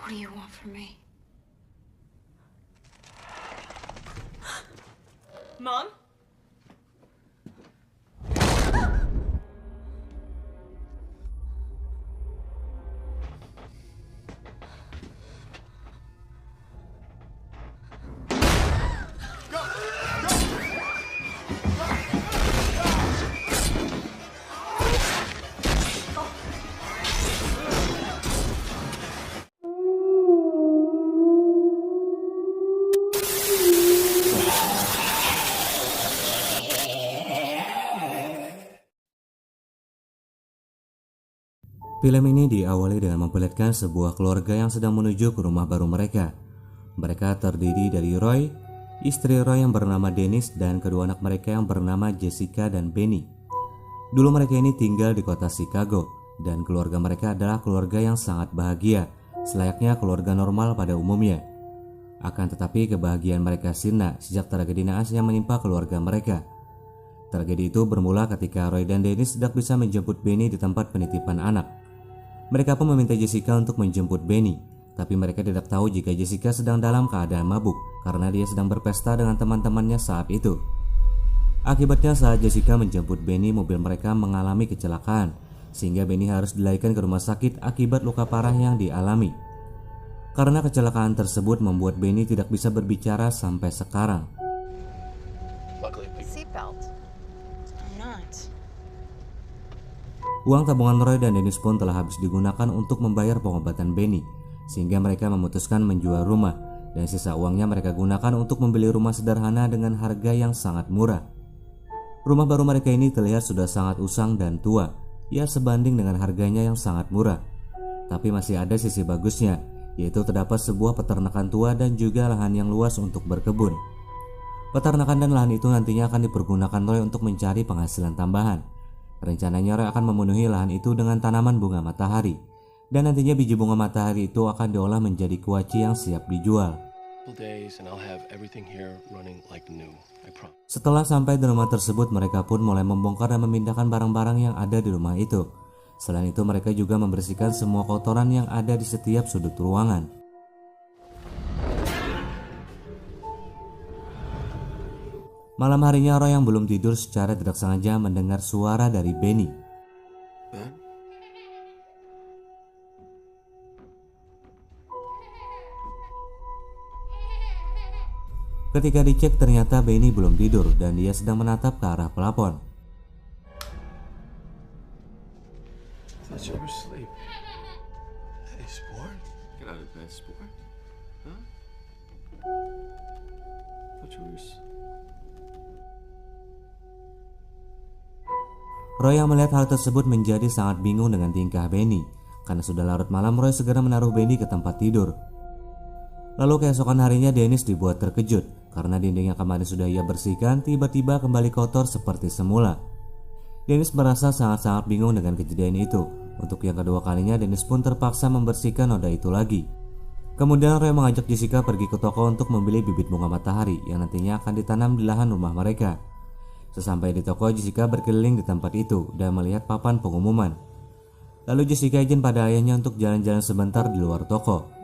What do you want from me? Mom? Film ini diawali dengan memperlihatkan sebuah keluarga yang sedang menuju ke rumah baru mereka. Mereka terdiri dari Roy, istri Roy yang bernama Dennis, dan kedua anak mereka yang bernama Jessica dan Benny. Dulu mereka ini tinggal di kota Chicago, dan keluarga mereka adalah keluarga yang sangat bahagia, selayaknya keluarga normal pada umumnya. Akan tetapi kebahagiaan mereka sirna sejak tragedi naas yang menimpa keluarga mereka. Tragedi itu bermula ketika Roy dan Dennis tidak bisa menjemput Benny di tempat penitipan anak. Mereka pun meminta Jessica untuk menjemput Benny, tapi mereka tidak tahu jika Jessica sedang dalam keadaan mabuk karena dia sedang berpesta dengan teman-temannya saat itu. Akibatnya saat Jessica menjemput Benny, mobil mereka mengalami kecelakaan, sehingga Benny harus dilarikan ke rumah sakit akibat luka parah yang dialami. Karena kecelakaan tersebut membuat Benny tidak bisa berbicara sampai sekarang. Seatbelt. I'm not. Uang tabungan Roy dan Dennis pun telah habis digunakan untuk membayar pengobatan Benny, sehingga mereka memutuskan menjual rumah, dan sisa uangnya mereka gunakan untuk membeli rumah sederhana dengan harga yang sangat murah. Rumah baru mereka ini terlihat sudah sangat usang dan tua, ya sebanding dengan harganya yang sangat murah. Tapi masih ada sisi bagusnya, yaitu terdapat sebuah peternakan tua dan juga lahan yang luas untuk berkebun. Peternakan dan lahan itu nantinya akan dipergunakan Roy untuk mencari penghasilan tambahan. Rencananya Roy akan memenuhi lahan itu dengan tanaman bunga matahari, dan nantinya biji bunga matahari itu akan diolah menjadi kuaci yang siap dijual. Setelah sampai di rumah tersebut, mereka pun mulai membongkar dan memindahkan barang-barang yang ada di rumah itu. Selain itu mereka juga membersihkan semua kotoran yang ada di setiap sudut ruangan. Malam harinya Roy yang belum tidur secara tidak sengaja mendengar suara dari Benny. Ketika dicek ternyata Benny belum tidur dan dia sedang menatap ke arah pelapon. Roy yang melihat hal tersebut menjadi sangat bingung dengan tingkah Benny. Karena sudah larut malam, Roy segera menaruh Benny ke tempat tidur. Lalu keesokan harinya Dennis dibuat terkejut karena dinding yang kemarin sudah ia bersihkan tiba-tiba kembali kotor seperti semula. Dennis merasa sangat-sangat bingung dengan kejadian itu. Untuk yang kedua kalinya Dennis pun terpaksa membersihkan noda itu lagi. Kemudian Roy mengajak Jessica pergi ke toko untuk membeli bibit bunga matahari yang nantinya akan ditanam di lahan rumah mereka. Sesampai di toko, Jessica berkeliling di tempat itu dan melihat papan pengumuman. Lalu Jessica izin pada ayahnya untuk jalan-jalan sebentar di luar toko.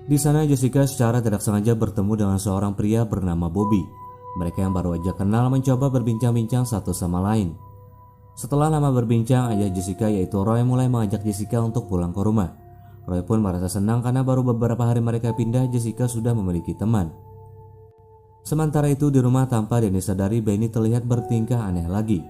Di sana Jessica secara tidak sengaja bertemu dengan seorang pria bernama Bobby. Mereka yang baru aja kenal mencoba berbincang-bincang satu sama lain. Setelah lama berbincang, ayah Jessica yaitu Roy mulai mengajak Jessica untuk pulang ke rumah. Roy pun merasa senang karena baru beberapa hari mereka pindah, Jessica sudah memiliki teman. Sementara itu di rumah tanpa Dennis sadari, Benny terlihat bertingkah aneh lagi.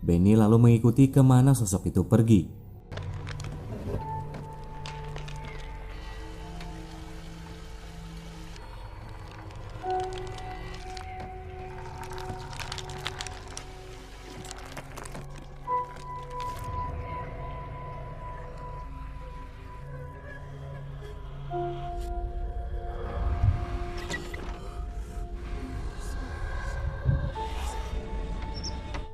Benny lalu mengikuti kemana sosok itu pergi.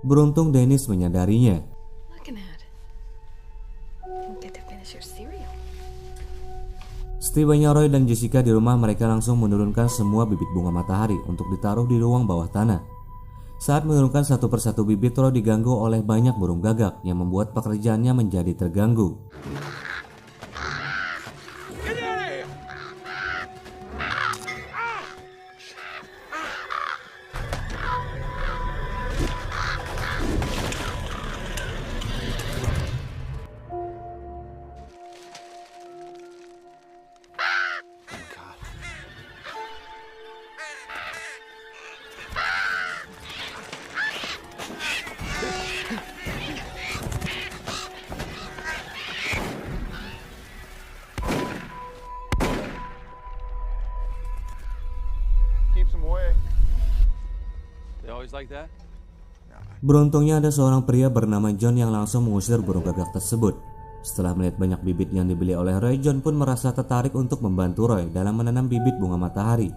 Beruntung Dennis menyadarinya. Setibanya Roy dan Jessica di rumah, mereka langsung menurunkan semua bibit bunga matahari untuk ditaruh di ruang bawah tanah. Saat menurunkan satu persatu bibit, Roy diganggu oleh banyak burung gagak yang membuat pekerjaannya menjadi terganggu. Beruntungnya ada seorang pria bernama John yang langsung mengusir burung gagak tersebut. Setelah melihat banyak bibit yang dibeli oleh Roy, John pun merasa tertarik untuk membantu Roy dalam menanam bibit bunga matahari.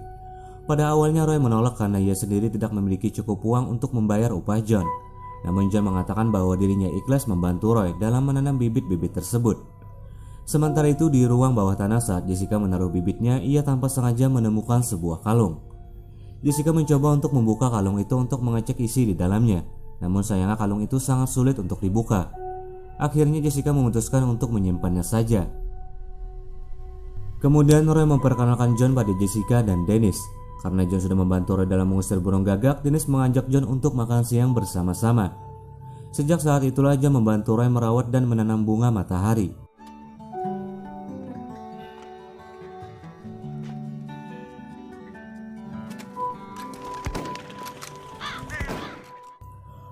Pada awalnya Roy menolak karena ia sendiri tidak memiliki cukup uang untuk membayar upah John. Namun John mengatakan bahwa dirinya ikhlas membantu Roy dalam menanam bibit-bibit tersebut. Sementara itu di ruang bawah tanah, saat Jessica menaruh bibitnya, ia tanpa sengaja menemukan sebuah kalung. Jessica mencoba untuk membuka kalung itu untuk mengecek isi di dalamnya. Namun sayangnya kalung itu sangat sulit untuk dibuka. Akhirnya Jessica memutuskan untuk menyimpannya saja. Kemudian Roy memperkenalkan John pada Jessica dan Dennis. Karena John sudah membantu Roy dalam mengusir burung gagak, Dennis mengajak John untuk makan siang bersama-sama. Sejak saat itulah John membantu Roy merawat dan menanam bunga matahari.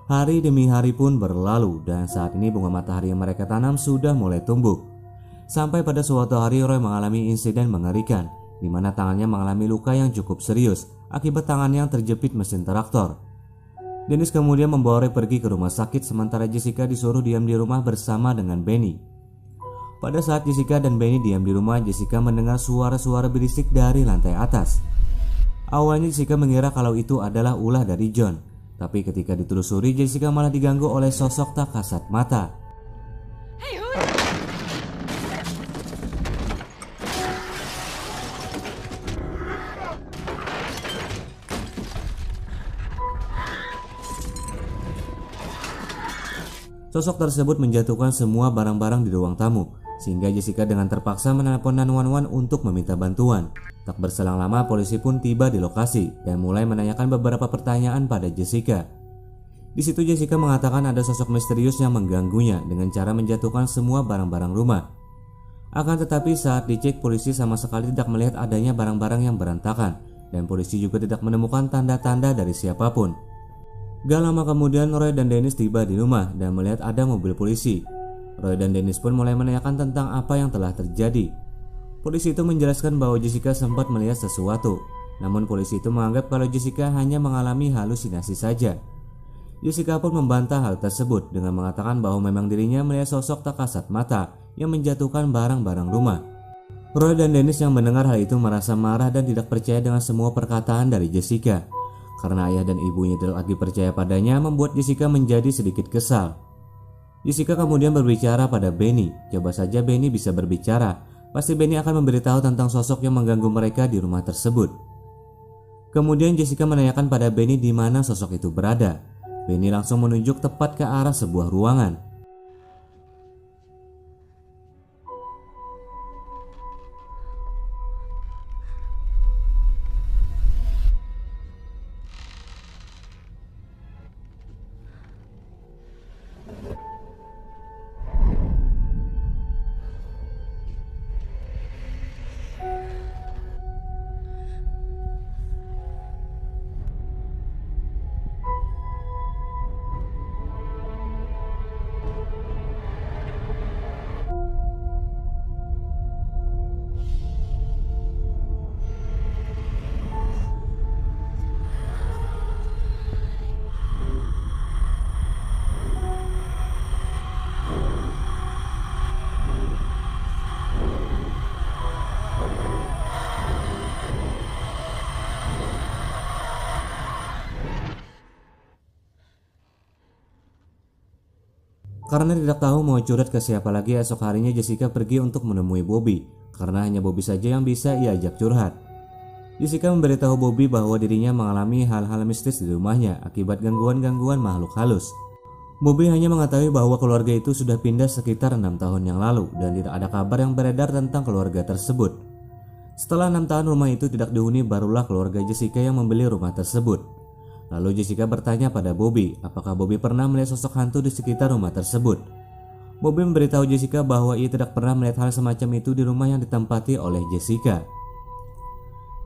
Hari demi hari pun berlalu dan saat ini bunga matahari yang mereka tanam sudah mulai tumbuh. Sampai pada suatu hari Roy mengalami insiden mengerikan, di mana tangannya mengalami luka yang cukup serius akibat tangannya yang terjepit mesin traktor. Dennis kemudian membawa Roy pergi ke rumah sakit, sementara Jessica disuruh diam di rumah bersama dengan Benny. Pada saat Jessica dan Benny diam di rumah, Jessica mendengar suara-suara berisik dari lantai atas. Awalnya Jessica mengira kalau itu adalah ulah dari John. Tapi ketika ditelusuri, Jessica malah diganggu oleh sosok tak kasat mata. Sosok tersebut menjatuhkan semua barang-barang di ruang tamu, sehingga Jessica dengan terpaksa menelpon 911 untuk meminta bantuan. Tak berselang lama, polisi pun tiba di lokasi dan mulai menanyakan beberapa pertanyaan pada Jessica. Di situ Jessica mengatakan ada sosok misterius yang mengganggunya dengan cara menjatuhkan semua barang-barang rumah. Akan tetapi saat dicek, polisi sama sekali tidak melihat adanya barang-barang yang berantakan, dan polisi juga tidak menemukan tanda-tanda dari siapapun. Gak lama kemudian Roy dan Dennis tiba di rumah dan melihat ada mobil polisi. Roy dan Dennis pun mulai menanyakan tentang apa yang telah terjadi. Polisi itu menjelaskan bahwa Jessica sempat melihat sesuatu, namun polisi itu menganggap kalau Jessica hanya mengalami halusinasi saja. Jessica pun membantah hal tersebut dengan mengatakan bahwa memang dirinya melihat sosok tak kasat mata yang menjatuhkan barang-barang rumah. Roy dan Dennis yang mendengar hal itu merasa marah dan tidak percaya dengan semua perkataan dari Jessica. Karena ayah dan ibunya tidak lagi percaya padanya, membuat Jessica menjadi sedikit kesal. Jessica kemudian berbicara pada Benny. Coba saja Benny bisa berbicara, pasti Benny akan memberitahu tentang sosok yang mengganggu mereka di rumah tersebut. Kemudian Jessica menanyakan pada Benny di mana sosok itu berada. Benny langsung menunjuk tepat ke arah sebuah ruangan. Karena tidak tahu mau curhat ke siapa lagi, esok harinya Jessica pergi untuk menemui Bobby. karena hanya Bobby saja yang bisa ia ajak curhat. Jessica memberitahu Bobby bahwa dirinya mengalami hal-hal mistis di rumahnya akibat gangguan-gangguan makhluk halus. Bobby hanya mengetahui bahwa keluarga itu sudah pindah sekitar 6 tahun yang lalu dan tidak ada kabar yang beredar tentang keluarga tersebut. Setelah 6 tahun rumah itu tidak dihuni, barulah keluarga Jessica yang membeli rumah tersebut. Lalu Jessica bertanya pada Bobby apakah Bobby pernah melihat sosok hantu di sekitar rumah tersebut. Bobby memberitahu Jessica bahwa ia tidak pernah melihat hal semacam itu di rumah yang ditempati oleh Jessica.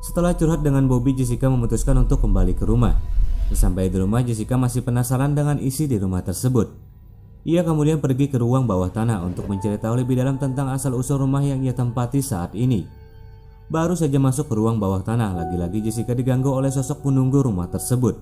Setelah curhat dengan Bobby, Jessica memutuskan untuk kembali ke rumah. Sesampai di rumah, Jessica masih penasaran dengan isi di rumah tersebut. Ia kemudian pergi ke ruang bawah tanah untuk mencari tahu lebih dalam tentang asal-usul rumah yang ia tempati saat ini. Baru saja masuk ke ruang bawah tanah, lagi-lagi Jessica diganggu oleh sosok penunggu rumah tersebut.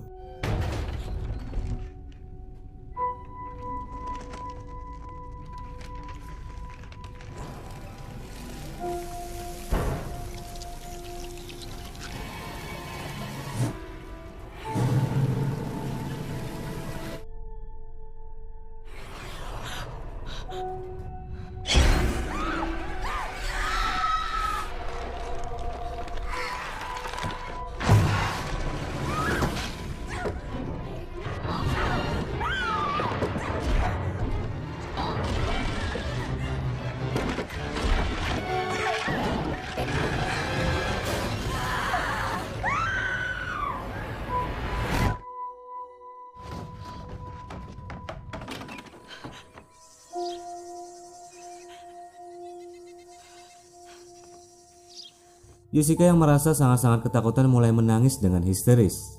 Jessica yang merasa sangat-sangat ketakutan mulai menangis dengan histeris.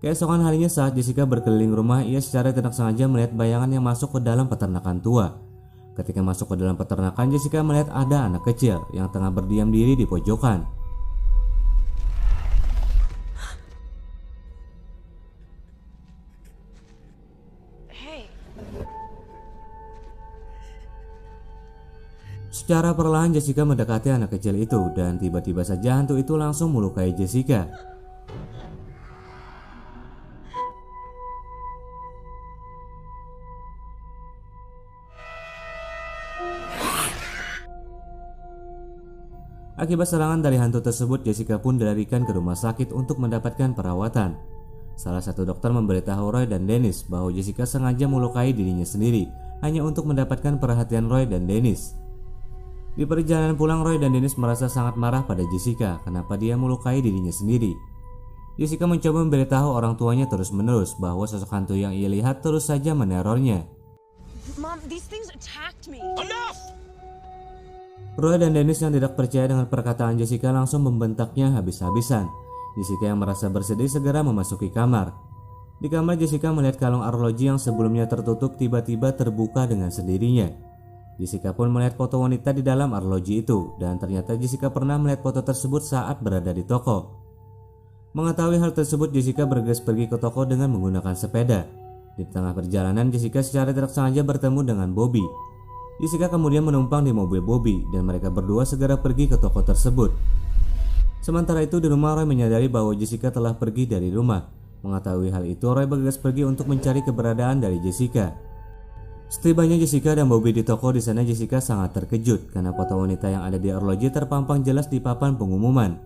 Keesokan harinya saat Jessica berkeliling rumah, ia secara tidak sengaja melihat bayangan yang masuk ke dalam peternakan tua. Ketika masuk ke dalam peternakan, Jessica melihat ada anak kecil yang tengah berdiam diri di pojokan. Secara perlahan Jessica mendekati anak kecil itu dan tiba-tiba saja hantu itu langsung melukai Jessica. Akibat serangan dari hantu tersebut, Jessica pun dilarikan ke rumah sakit untuk mendapatkan perawatan. Salah satu dokter memberitahu Roy dan Dennis bahwa Jessica sengaja melukai dirinya sendiri hanya untuk mendapatkan perhatian Roy dan Dennis. Di perjalanan pulang, Roy dan Dennis merasa sangat marah pada Jessica kenapa dia melukai dirinya sendiri. Jessica mencoba memberitahu orang tuanya terus-menerus bahwa sosok hantu yang ia lihat terus saja menerornya. Mom, these things attacked me. Enough! Roy dan Dennis yang tidak percaya dengan perkataan Jessica langsung membentaknya habis-habisan. Jessica yang merasa bersedih segera memasuki kamar. Di kamar, Jessica melihat kalung arloji yang sebelumnya tertutup tiba-tiba terbuka dengan sendirinya. Jessica pun melihat foto wanita di dalam arloji itu dan ternyata Jessica pernah melihat foto tersebut saat berada di toko. Mengetahui hal tersebut, Jessica bergegas pergi ke toko dengan menggunakan sepeda. Di tengah perjalanan, Jessica secara tidak sengaja bertemu dengan Bobby. Jessica kemudian menumpang di mobil Bobby dan mereka berdua segera pergi ke toko tersebut. Sementara itu di rumah, Roy menyadari bahwa Jessica telah pergi dari rumah. Mengetahui hal itu, Roy bergegas pergi untuk mencari keberadaan dari Jessica. Setibanya Jessica dan Bobby di toko, di sana Jessica sangat terkejut karena foto wanita yang ada di arloji terpampang jelas di papan pengumuman.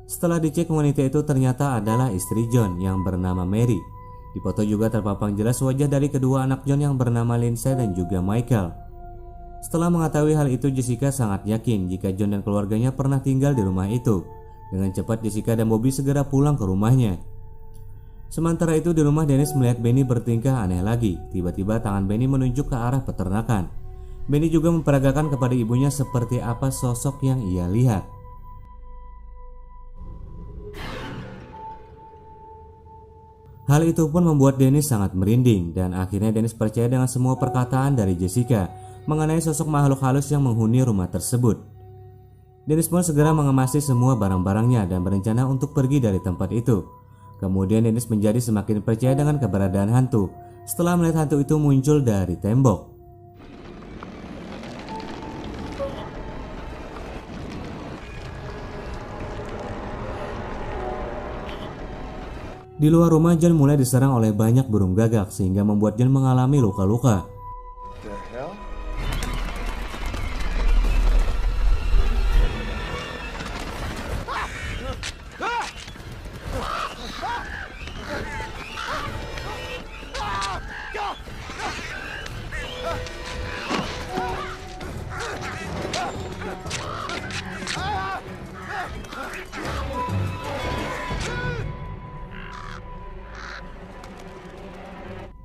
Setelah dicek, wanita itu ternyata adalah istri John yang bernama Mary. Di foto juga terpampang jelas wajah dari kedua anak John yang bernama Lindsay dan juga Michael. Setelah mengetahui hal itu, Jessica sangat yakin jika John dan keluarganya pernah tinggal di rumah itu. Dengan cepat Jessica dan Bobby segera pulang ke rumahnya. Sementara itu di rumah, Dennis melihat Benny bertingkah aneh lagi. Tiba-tiba tangan Benny menunjuk ke arah peternakan. Benny juga memperagakan kepada ibunya seperti apa sosok yang ia lihat. Hal itu pun membuat Dennis sangat merinding dan akhirnya Dennis percaya dengan semua perkataan dari Jessica mengenai sosok makhluk halus yang menghuni rumah tersebut. Dennis pun segera mengemasi semua barang-barangnya dan berencana untuk pergi dari tempat itu. Kemudian Dennis menjadi semakin percaya dengan keberadaan hantu setelah melihat hantu itu muncul dari tembok. Di luar rumah, John mulai diserang oleh banyak burung gagak sehingga membuat John mengalami luka-luka.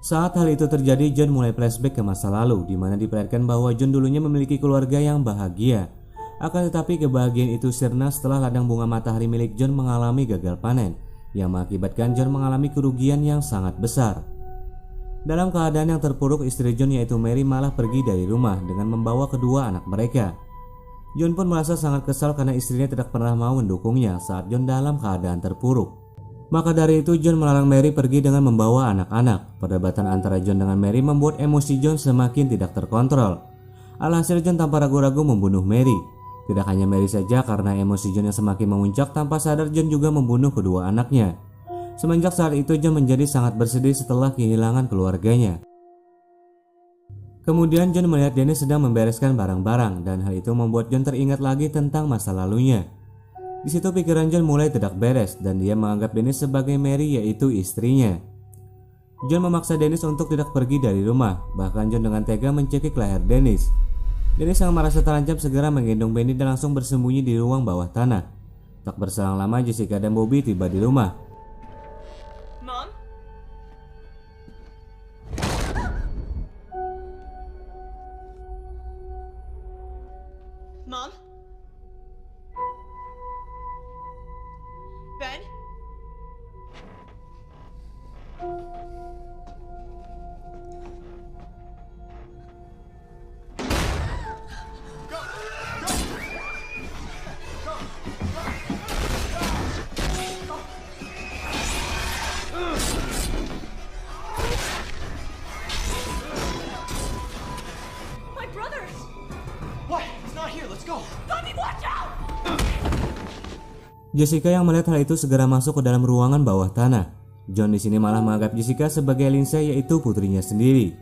Saat hal itu terjadi, John mulai flashback ke masa lalu, di mana diperlihatkan bahwa John dulunya memiliki keluarga yang bahagia. Akan tetapi kebahagiaan itu sirna setelah ladang bunga matahari milik John mengalami gagal panen, yang mengakibatkan John mengalami kerugian yang sangat besar. Dalam keadaan yang terpuruk, istri John yaitu Mary malah pergi dari rumah dengan membawa kedua anak mereka. John pun merasa sangat kesal karena istrinya tidak pernah mau mendukungnya saat John dalam keadaan terpuruk. Maka dari itu John melarang Mary pergi dengan membawa anak-anak. Perdebatan antara John dengan Mary membuat emosi John semakin tidak terkontrol. Alhasil John tanpa ragu-ragu membunuh Mary. Tidak hanya Mary saja, karena emosi John yang semakin memuncak, tanpa sadar John juga membunuh kedua anaknya. Semenjak saat itu John menjadi sangat bersedih setelah kehilangan keluarganya. Kemudian John melihat Dennis sedang membereskan barang-barang, dan hal itu membuat John teringat lagi tentang masa lalunya. Di situ pikiran John mulai tidak beres dan dia menganggap Dennis sebagai Mary, yaitu istrinya. John memaksa Dennis untuk tidak pergi dari rumah, bahkan John dengan tega mencekik leher Dennis. Dennis yang merasa terancam segera menggendong Benny dan langsung bersembunyi di ruang bawah tanah. Tak berselang lama Jessica dan Bobby tiba di rumah. Mom? Mom? Ben? My brothers! What? He's not here. Let's go. Bobby, watch out! Jessica yang melihat hal itu segera masuk ke dalam ruangan bawah tanah. John di sini malah menganggap Jessica sebagai Lindsay, yaitu putrinya sendiri.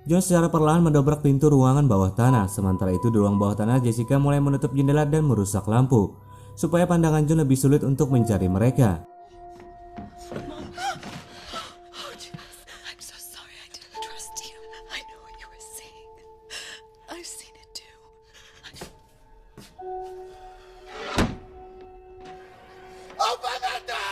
John secara perlahan mendobrak pintu ruangan bawah tanah. Sementara itu di ruang bawah tanah Jessica mulai menutup jendela dan merusak lampu, supaya pandangan John lebih sulit untuk mencari mereka. Oh, Jess, I'm so sorry I didn't trust you. I know what you were saying. I've seen it too. Open the door!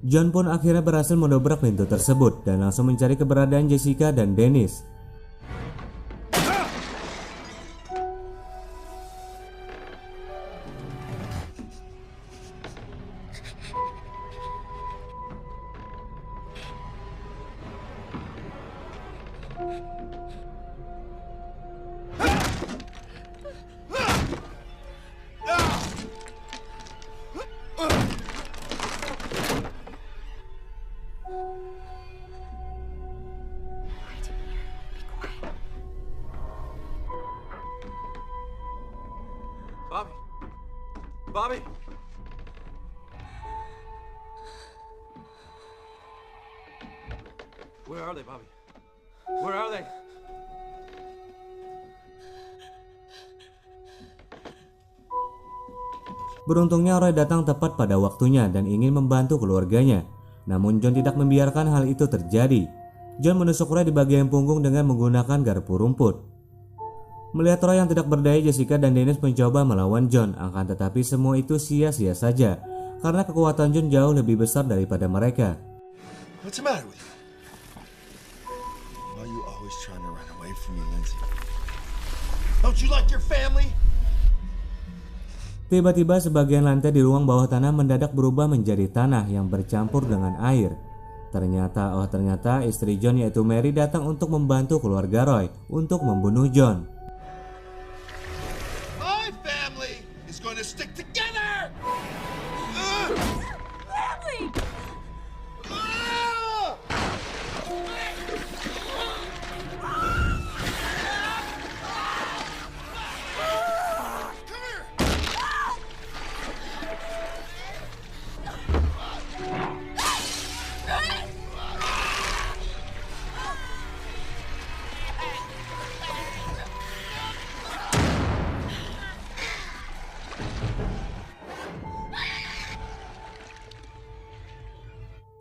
John pun akhirnya berhasil mendobrak pintu tersebut dan langsung mencari keberadaan Jessica dan Dennis. Bobby. Bobby. Where are they, Bobby? Where are they? Beruntungnya Roy datang tepat pada waktunya dan ingin membantu keluarganya. Namun John tidak membiarkan hal itu terjadi. John menusuk Roy di bagian punggung dengan menggunakan garpu rumput. Melihat Roy yang tidak berdaya, Jessica dan Dennis mencoba melawan John, akan tetapi semua itu sia-sia saja karena kekuatan John jauh lebih besar daripada mereka. What's the matter with you? Why are you always trying to run away from me, Lindsay? Don't you like your family? Tiba-tiba sebagian lantai di ruang bawah tanah mendadak berubah menjadi tanah yang bercampur dengan air. Ternyata istri John yaitu Mary datang untuk membantu keluarga Roy untuk membunuh John. My family is going to stick together! Family! Come here!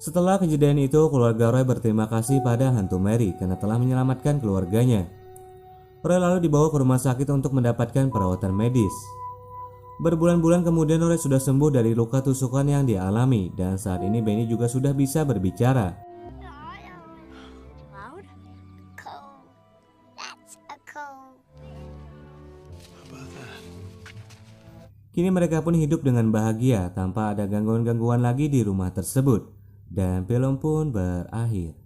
Setelah kejadian itu, keluarga Roy berterima kasih pada hantu Mary karena telah menyelamatkan keluarganya. Roy lalu dibawa ke rumah sakit untuk mendapatkan perawatan medis. Berbulan-bulan kemudian Roy sudah sembuh dari luka tusukan yang dia alami dan saat ini Benny juga sudah bisa berbicara. Loud? Cold. That's a cold. Kini mereka pun hidup dengan bahagia tanpa ada gangguan-gangguan lagi di rumah tersebut dan film pun berakhir.